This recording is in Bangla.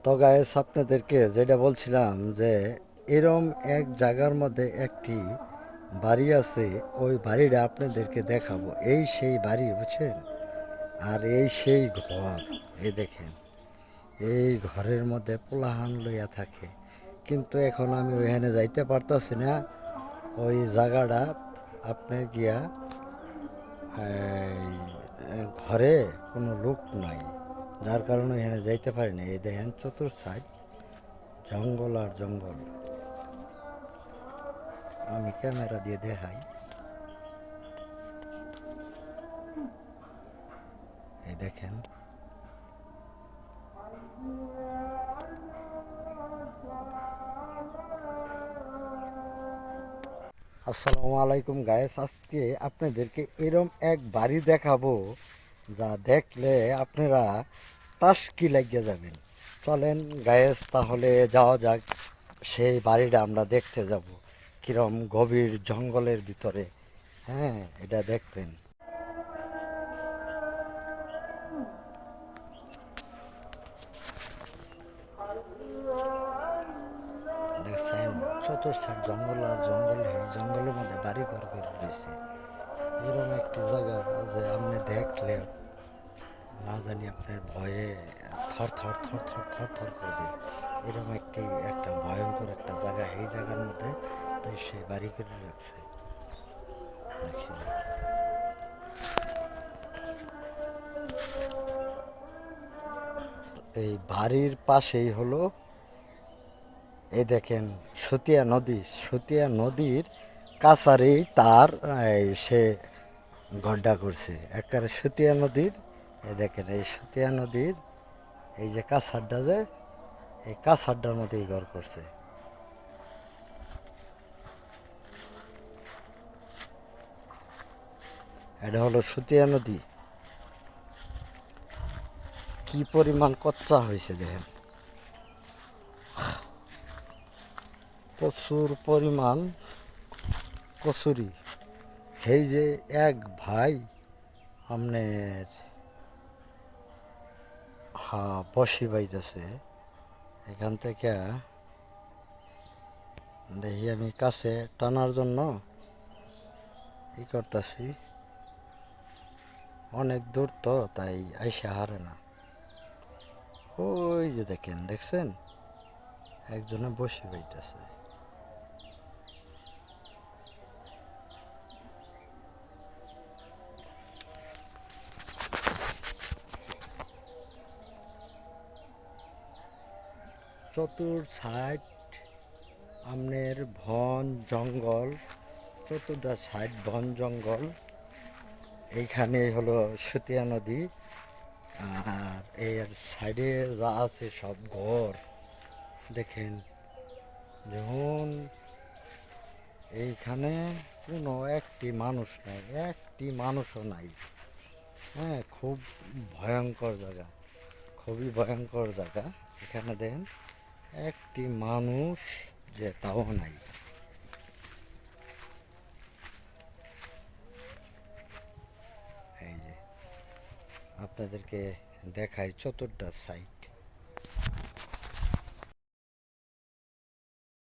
তো গাইস আপনাদেরকে যেটা বলছিলাম যে এরম এক জায়গার মধ্যে একটি বাড়ি আছে। ওই বাড়িটা আপনাদেরকে দেখাবো। এই সেই বাড়ি বুঝছেন। আর এই সেই ঘর। এই দেখেন, এই ঘরের মধ্যে পোলাহান লইয়া থাকে। কিন্তু এখন আমি ওইখানে যাইতে পারতাছি না। ওই জায়গাটা আপনি গিয়া ঘরে কোনো লোক নাই, যার কারণে এখানে যাইতে পারি না। এই দেখেন চতুর সাইড জঙ্গল আর জঙ্গল। আমি ক্যামেরা দিয়ে দেখাই। এই দেখেন, আসসালামু আলাইকুম গায়েস। আজকে আপনাদেরকে এরম এক বাড়ি দেখাবো, যা দেখলে আপনারা টাসকি লাগিয়ে যাবেন। চলেন গায়েস, তাহলে যাওয়া যাক। সেই বাড়িটা আমরা দেখতে যাব, কিরম গভীর জঙ্গলের ভিতরে। হ্যাঁ, এটা দেখবেন। দেখছেন চতুর্থ জঙ্গল আর জঙ্গল, এই জঙ্গলের মধ্যে বাড়ি ঘর করে রয়েছে। এরকম একটি জায়গা যে আপনি দেখলে না জানি আপনার ভয়ে থর থর থর থর থর থর করবে। এরকম একটা ভয়ঙ্কর একটা জায়গা, এই জায়গার মধ্যে তাই সে বাড়ি করে রাখছে। দেখেন, এই বাড়ির পাশেই হলো, এই দেখেন সতিয়া নদী। সতিয়া নদীর কাছারেই তার সে গড্ডা করছে একেবারে সতিয়া নদীর। এই দেখেন এই সতিয়া নদীর এই যে কাছারটা, যে এই কাছারটার মধ্যেই ঘর করছে। এটা হলো সতিয়া নদী। কি পরিমাণ কচ্চা হয়েছে দেখেন, প্রচুর পরিমাণ কচুরি। এই যে এক ভাই আপনার বসি বাইতেছে। এখান থেকে দেখি আমি কাছে টানার জন্য ই করতেছি। অনেক দূর তো, তাই আইসা হারে না। ওই যে দেখেন, দেখছেন একজনে বসে পাইতেছে। চতুর সাইড আমনের বন জঙ্গল, চতুর্দা সাইড বন জঙ্গল। এইখানে হলো সতিয়া নদী। আর এর সাইডে যা আছে সব ঘর। দেখেন, যেমন এইখানে কোনো একটি মানুষ নাই, একটি মানুষও নাই। হ্যাঁ, খুব ভয়ঙ্কর জায়গা, খুবই ভয়ঙ্কর জায়গা। এখানে দেখেন একটি মানুষ যে তাও নাই। এই যে আপনাদেরকে দেখাই চতুর্থ সাইড।